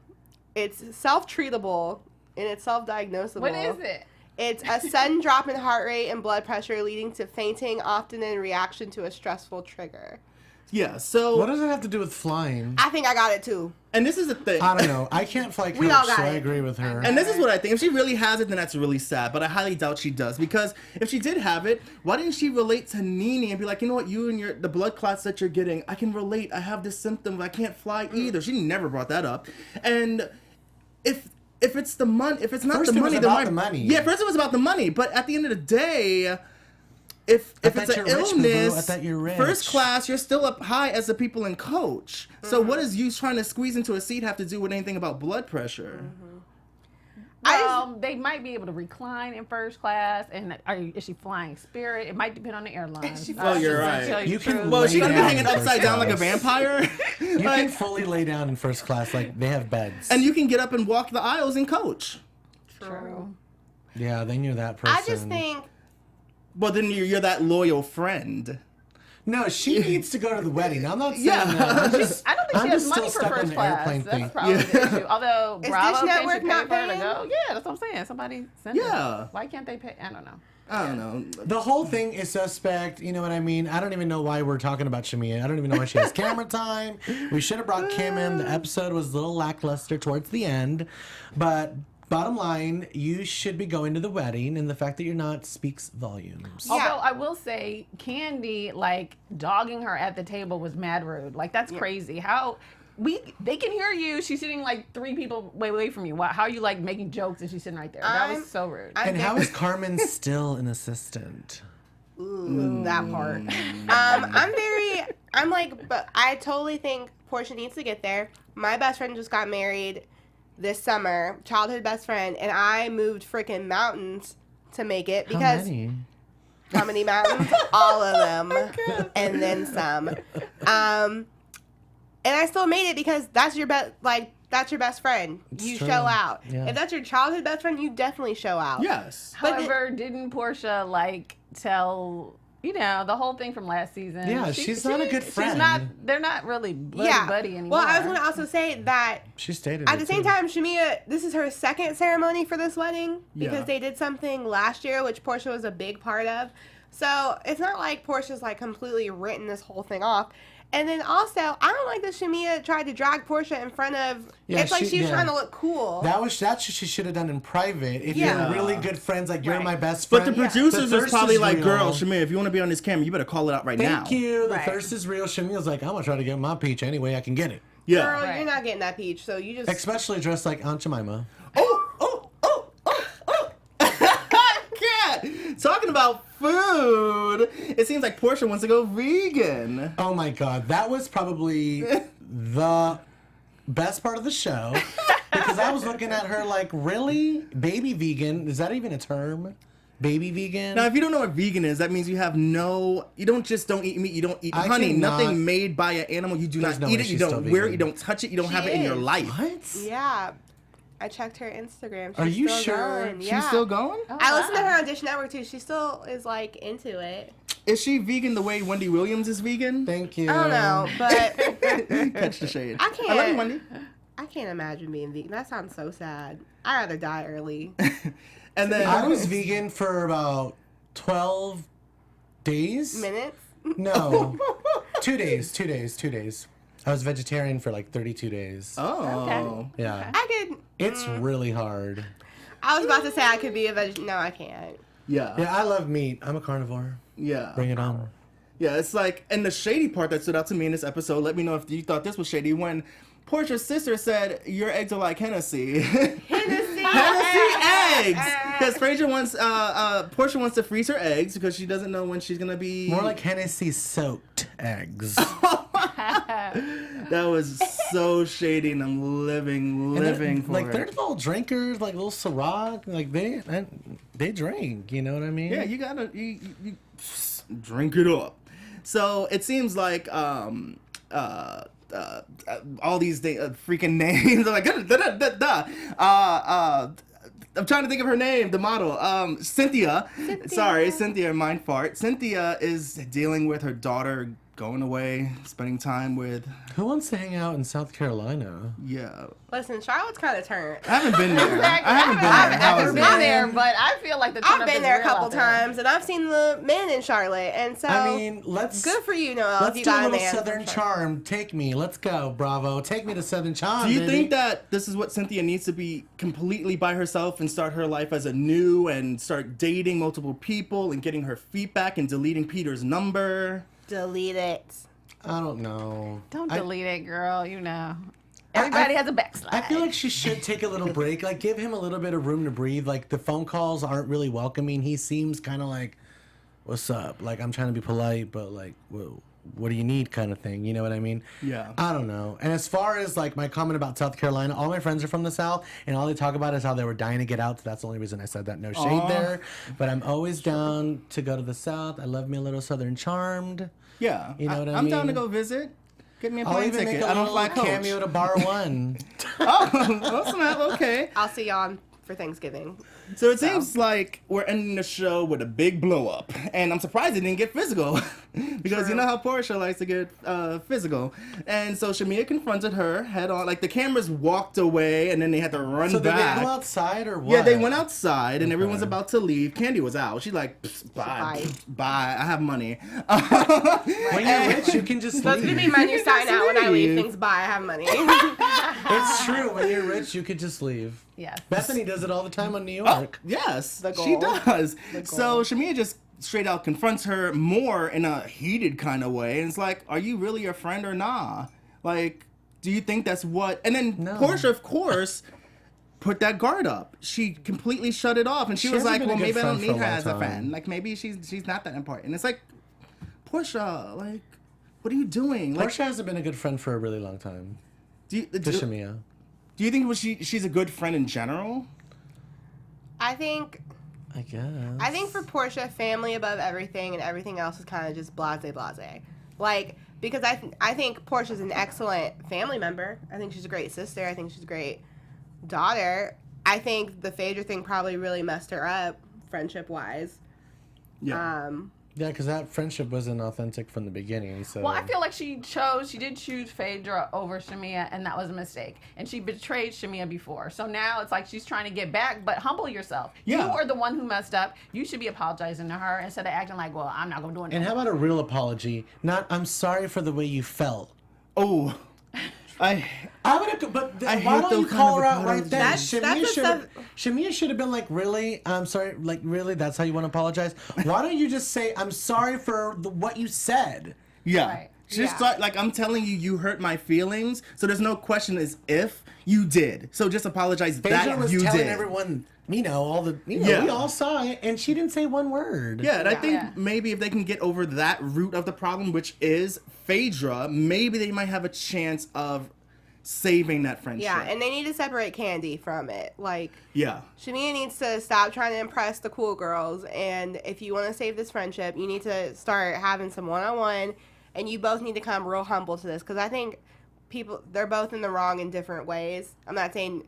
It's self-treatable and it's self-diagnosable.
What is it?
It's a sudden drop in heart rate and blood pressure, leading to fainting, often in reaction to a stressful trigger.
Yeah. So
What does it have to do with flying?
I think I got it too.
and this is the thing.
I don't know. I can't fly coach,
We all
so
got
I
it.
agree with her.
And this is what I think. If she really has it, then that's really sad. But I highly doubt she does. Because if she did have it, why didn't she relate to Nene and be like, you know what, you and the blood clots that you're getting, I can relate. I have this symptom, but I can't fly either. She never brought that up. And if it's the money, if it's not
First
the
it was
money,
about
then
the money.
Yeah, first it was about the money. But at the end of the day, if
I
it's
thought
an
you're rich, boo-boo. I
illness,
thought you're rich.
first class, you're still up high as the people in coach. So what does you trying to squeeze into a seat have to do with anything about blood pressure?
They might be able to recline in first class, and is she flying Spirit? It might depend on the airline.
Oh, you're right.
Tell
You
the
can
truth.
Well, is she gonna be
Lay
hanging
down in
upside
first
down like a
class.
vampire?
You can fully lay down in first class. Like, they have beds.
And you can get up and walk the aisles in coach.
True.
Yeah, they knew that person.
I just think
Well, then you're that loyal friend.
No, she needs to go to the wedding. I'm not saying
Yeah.
that. I'm just,
I don't think
I'm
she has
just
money
still
for
stuck on
first
the
class.
airplane
That's
thing.
probably the issue. Although
Is
Bravo
Dish
can
Network
pay
not
for her to
paying?
go. Yeah, that's what I'm saying. Somebody send
Yeah.
it. Why can't they pay? I don't know.
I don't know.
The whole thing is suspect. You know what I mean? I don't even know why we're talking about Shamia. I don't even know why she has camera time. We should have brought Kim in. The episode was a little lackluster towards the end. But bottom line, you should be going to the wedding, and the fact that you're not speaks volumes.
Yeah.
Although I will say, Candy, like, dogging her at the table was mad rude. Like, that's crazy. They can hear you. She's sitting like 3 people away from you. How are you like making jokes and she's sitting right there? That was so rude.
And how is Carmen still an assistant?
that part. But I totally think Portia needs to get there. My best friend just got married this summer, childhood best friend, and I moved freaking mountains to make it because how many mountains? All of them, and then some. And I still made it because that's your that's your best friend. You
true.
show out.
Yeah.
If that's your childhood best friend, you definitely show out.
Yes.
However, didn't Portia like tell the whole thing from last season?
Yeah, she's not a good friend.
They're not really buddy anymore.
Well, I was going to also say that
She stated
at
it
the same
too.
time, Shamia, this is her second ceremony for this wedding because
Yeah.
they did something last year, which Portia was a big part of. So it's not like Portia's like completely written this whole thing off. And then also, I don't like that Shamia tried to drag Portia in front of.
Yeah,
it's like she was
yeah.
trying to look cool.
That's what she should have done in private. If
Yeah.
you're really good friends, like you're
Right.
my best
But
friend.
the producers
The
is
thirst
probably
is
like,
real.
girl, Shamir, if you want to be on this camera, you better call it out right now.
Thank you. The
Right.
thirst is real. Shamia's like, I'm gonna try to get my peach any way I can get it.
Yeah.
Girl,
Right.
you're not getting that peach, so you just.
Especially dressed like Aunt Jemima.
Oh. Talking about food, it seems like Portia wants to go vegan.
Oh my god, that was probably the best part of the show. Because I was looking at her like, really? Baby vegan? Is that even a term? Baby vegan?
Now, if you don't know what vegan is, that means you have you don't eat meat, you don't eat honey, nothing made by an animal, you do not eat it, you don't wear it, you don't touch it, you don't have it in your life.
What?
Yeah. I checked her Instagram. She's
Are you
still
sure?
Going.
She's
Yeah.
still going?
I listened to her on Dish Network too. She still is like into it.
Is she vegan the way Wendy Williams is vegan?
Thank you.
I don't know, but
Catch the shade.
I can't.
I love you, Wendy.
I can't imagine being vegan. That sounds so sad. I'd rather die early.
And then
I was vegan for about 12 days.
Minutes?
No. 2 days. I was vegetarian for like 32 days.
Oh.
Yeah.
I could.
It's really hard.
I was about to say I could be a vegetarian. No, I can't.
Yeah.
Yeah, I love meat. I'm a carnivore.
Yeah.
Bring it on.
Yeah, it's like, and the shady part that stood out to me in this episode, let me know if you thought this was shady, when Portia's sister said, your eggs are like Hennessy.
Hennessy
eggs! Because Portia wants to freeze her eggs because she doesn't know when she's going to be...
More like Hennessy soaked eggs.
That was so shady, and I'm living for
like
it.
they're little drinkers, like little Ciroc, like they drink. You know what I mean?
Yeah, you gotta you drink it up. So it seems like all these freaking names. I'm like I'm trying to think of her name, the model. Cynthia. Sorry, Cynthia, mind fart. Cynthia is dealing with her daughter going away, spending time with...
Who wants to hang out in South Carolina?
Yeah.
Listen, Charlotte's kind of turned.
I haven't been there.
Exactly.
I haven't been there.
I've
How
never
is
been
it?
there, but I feel like the
I've
turn-up
been
is
there a
real
couple
out there.
times, and I've seen the men in Charlotte, and so
I mean, let's
good for you, Noel.
Let's
if you
do a
got
little
man
Southern
from
Charm. Take me. Let's go, Bravo. Take me to Southern Charm.
Do you
baby.
think that this is what Cynthia needs to be completely by herself and start her life as a new and start dating multiple people and getting her feet back and deleting Peter's number?
Delete it.
I don't know.
Don't delete it, girl. You know. Everybody has a backslide.
I feel like she should take a little break. Like, give him a little bit of room to breathe. Like, the phone calls aren't really welcoming. He seems kind of like, what's up? Like, I'm trying to be polite, but like, whoa, what do you need kind of thing. You know what I mean?
Yeah.
I don't know. And as far as like my comment about South Carolina, all my friends are from the South, and all they talk about is how they were dying to get out. So that's the only reason I said that. No shade there. But I'm always down to go to the South. I love me a little Southern Charmed.
Yeah.
You know what I
I'm down to
mean?
go visit. Get me a
I'll
plane
even
ticket.
make a
I don't
little
fly coach.
cameo to Bar One.
Oh, awesome. Okay.
I'll see y'all for Thanksgiving.
So it seems like we're ending the show with a big blow up, and I'm surprised it didn't get physical, because you know how Portia likes to get physical. And so Shamia confronted her head on. Like the cameras walked away, and then they had to run
So did
back.
they go outside or what?
Yeah, they went outside, and everyone's about to leave. Candy was out. She's like, bye,
Bye.
bye. I have money.
When you're rich, you can just
Supposed to
leave.
be my new sign out when I leave.
leave.
Things by I have money.
It's true. When you're rich, you could just leave.
Yes.
Bethany does it all the time on New York.
Yes,
The
she
goal.
does.
The
So Shamia just straight out confronts her more in a heated kind of way, and it's like, are you really a friend or nah? Like, do you think that's what? And then
No.
Portia, of course, put that guard up. She completely shut it off, and she was
hasn't
like,
been a
well,
good
maybe I don't
friend for
need
a
her
long
as a
time.
friend. Like, maybe she's not that important. It's like, Portia, like, what are you doing? Like,
Portia hasn't been a good friend for a really long time.
do
To Shamia.
you think she's a good friend in general?
I think
I guess.
for Portia, family above everything, and everything else is kind of just blase. Like, because I think Portia's an excellent family member. I think she's a great sister. I think she's a great daughter. I think the Phaedra thing probably really messed her up, friendship wise.
Yeah.
Yeah, because that friendship wasn't authentic from the beginning. So.
Well, I feel like she did choose Phaedra over Shamia, and that was a mistake. And she betrayed Shamia before. So now it's like she's trying to get back, but humble yourself.
Yeah.
You are the one who messed up. You should be apologizing to her instead of acting like, well, I'm not going to do it.
And how about a real apology? Not, I'm sorry for the way you felt.
Oh, I
I would, but
I
why
hate
don't
those
you
kind
call
of
her out right
apologies.
then?
That's the
Shamia should have been like, really? I'm sorry. Like, really? That's how you want to apologize? Why don't you just say, I'm sorry for what you said?
Yeah.
Right.
Just
Yeah.
start, like, I'm telling you, you hurt my feelings. So there's no question is if you did. So just apologize
Phaedra
that
was
you
telling
did.
everyone we all saw it, and she didn't say one word.
Yeah, and I think maybe if they can get over that root of the problem, which is Phaedra, maybe they might have a chance of saving that friendship.
Yeah, and they need to separate Candy from it.
Yeah.
Shamia needs to stop trying to impress the cool girls, and if you want to save this friendship, you need to start having some one-on-one, and you both need to come real humble to this, because I think they're both in the wrong in different ways. I'm not saying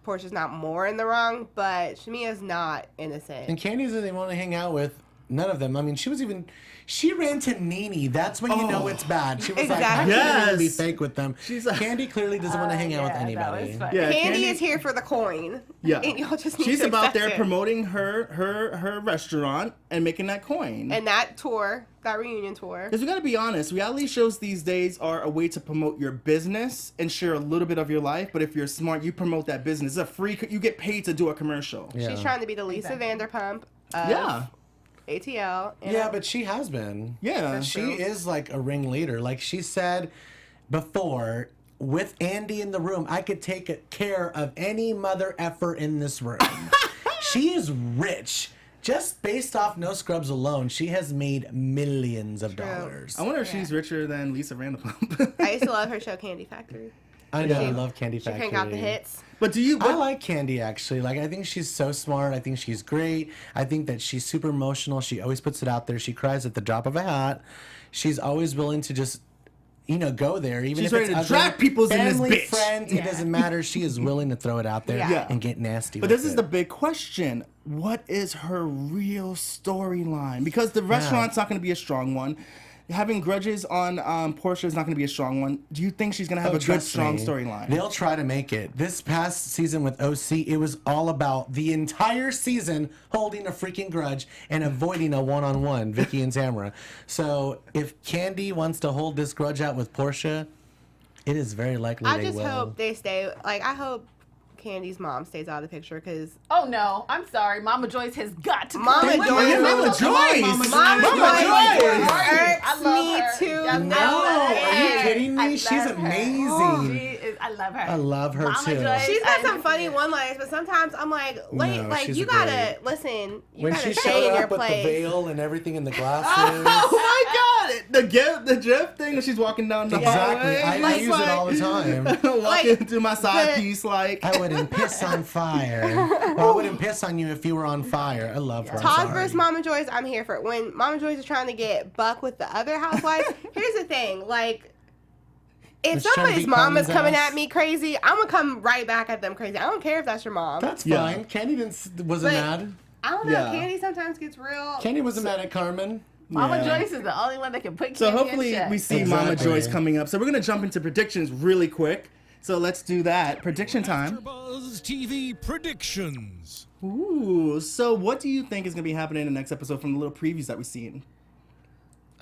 Portia's not more in the wrong, but Shamia's not innocent.
And Candy doesn't even want to hang out with none of them. I mean, she ran to Nene. That's when you know it's bad. She was like, I can't even be fake with them. Candy clearly doesn't want to hang out with anybody.
Yeah,
Candy is here for the coin.
Yeah.
And y'all just need
She's
to
about there
accept it.
promoting her restaurant and making that coin.
And that reunion tour.
Because we gotta be honest, reality shows these days are a way to promote your business and share a little bit of your life. But if you're smart, you promote that business. It's you get paid to do a commercial.
Yeah.
She's trying to be the Lisa Vanderpump of ATL.
Yeah, but she has been.
Yeah.
She is like a ringleader. Like she said before, with Andy in the room, I could take care of any mother effer in this room. She is rich. Just based off No Scrubs alone, she has made millions of dollars.
I wonder if she's richer than Lisa Vanderpump.
I used to love her show Candy Factory.
I know, I love Candy
She
Factory.
crank out the hits.
But
I like Candy, actually. Like, I think she's so smart. I think she's great. I think that she's super emotional. She always puts it out there. She cries at the drop of a hat. She's always willing to just, go there. Even
she's
if
ready
it's
to drag people's in this
family,
bitch.
friends, it doesn't matter. She is willing to throw it out there and get nasty
But
with
this is the big question. What is her real storyline? Because the restaurant's not going to be a strong one. Having grudges on Portia is not going to be a strong one. Do you think she's going to have a good, strong storyline?
They'll try to make it. This past season with OC, it was all about the entire season holding a freaking grudge and avoiding a one-on-one, Vicky and Tamara. So if Candy wants to hold this grudge out with Portia, it is very likely
I
they
just
will.
hope they stay. I hope Candy's mom stays out of the picture because.
Oh no, I'm sorry. Mama Joyce has got to
Mama
come.
Joyce.
Mama Joyce.
Mama Joyce
I
irks
love
me
her.
to
I
No,
love
are
her.
you kidding me?
I
She's
love her.
amazing.
I love her.
I love her
Mama
too.
Joyce,
She's got some
I-
funny one-liners, but sometimes I'm like, wait,
No,
like
she's
you
a
gotta
great-
listen. You
When
gotta
she
stay
showed
in your
up with the
place.
veil and everything in the glasses.
Oh my god! The GIF thing when she's walking down the
Exactly.
hallway.
I use it all the time.
Walking through my side
the-
piece like.
I wouldn't piss on fire. Well, I wouldn't piss on you if you were on fire. I love her. I'm
Todd
sorry.
versus Mama Joyce, I'm here for it. When Mama Joyce is trying to get Buck with the other housewives, here's the thing, like, if
It's trying to
somebody's
beat
mama's
Carmen's
coming
ass.
at me crazy, I'm gonna come right back at them crazy. I don't care if that's your mom.
That's
Yeah.
fine. Candy wasn't
But-
mad.
I don't know.
Yeah.
Candy sometimes gets real.
Candy wasn't mad at Carmen.
Mama
Yeah.
Joyce is the only one that can put
So
Candy
hopefully
in check.
we see Mama
Exactly.
Joyce coming up. So we're gonna jump into predictions really quick. So let's do that. Prediction time.
AfterBuzz TV predictions.
Ooh. So what do you think is gonna be happening in the next episode from the little previews that we've seen?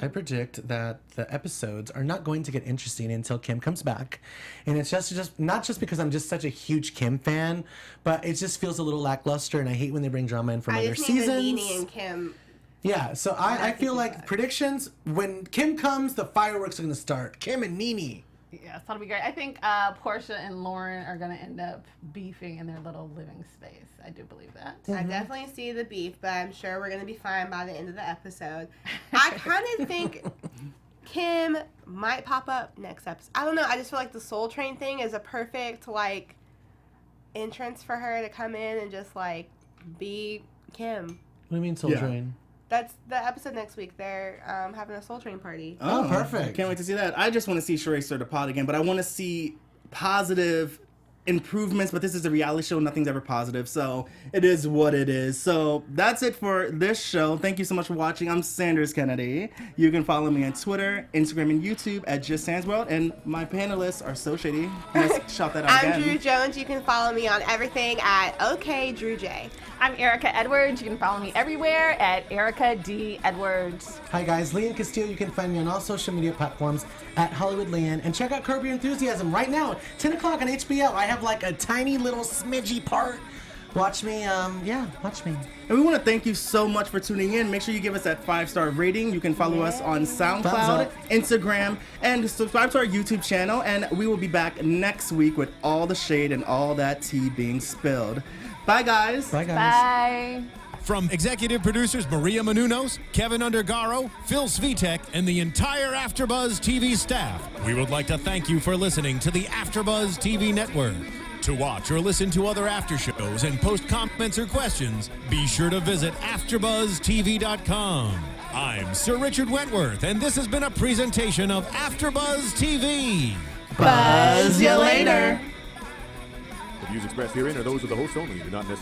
I predict that the episodes are not going to get interesting until Kim comes back. And it's just not just because I'm just such a huge Kim fan, but it just feels a little lackluster, and I hate when they bring drama in from
I
other
just need the
seasons.
Nene and Kim.
Yeah, so I feel like predictions, when Kim comes, the fireworks are going to start. Kim and Nene.
Yes, that'll be great. I think Portia and Lauren are going to end up beefing in their little living space. I do believe that.
I definitely see the beef, but I'm sure we're gonna be fine by the end of the episode. I kind of think Kim might pop up next episode. I don't know. I just feel like the Soul Train thing is a perfect like entrance for her to come in and just like be Kim.
What do you mean, Soul
Yeah.
Train?
That's the episode next week. They're having a Soul Train party.
Oh, perfect.
Can't wait to see that. I just want to see Sheree stir the pot again, but I want to see positive improvements, but this is a reality show. Nothing's ever positive, so it is what it is. So that's it for this show. Thank you so much for watching. I'm Sanders Kennedy. You can follow me on Twitter, Instagram, and YouTube at Just Sandsworld, and my panelists are so shady. Let's shout that out
I'm
again.
Drew Jones. You can follow me on everything at OKDrewJ.
I'm Erika Edwards. You can follow me everywhere at Erika D. Edwards.
Hi guys, Lian Castillo. You can find me on all social media platforms at Hollywood Lian. And check out Curb Your Enthusiasm right now, 10 o'clock on HBO. I have like a tiny little smidgy part. Watch me, watch me.
And we want to thank you so much for tuning in. Make sure you give us that 5-star rating. You can follow us on
Thumbs
SoundCloud,
up.
Instagram, and subscribe to our YouTube channel. And we will be back next week with all the shade and all that tea being spilled. Bye, guys.
Bye, guys.
Bye.
From executive producers Maria Menounos, Kevin Undergaro, Phil Svitek, and the entire AfterBuzz TV staff, we would like to thank you for listening to the AfterBuzz TV network. To watch or listen to other after shows and post comments or questions, be sure to visit AfterBuzzTV.com. I'm Sir Richard Wentworth, and this has been a presentation of AfterBuzz TV.
Buzz you later.
The views expressed herein are those of the host only and do not necessarily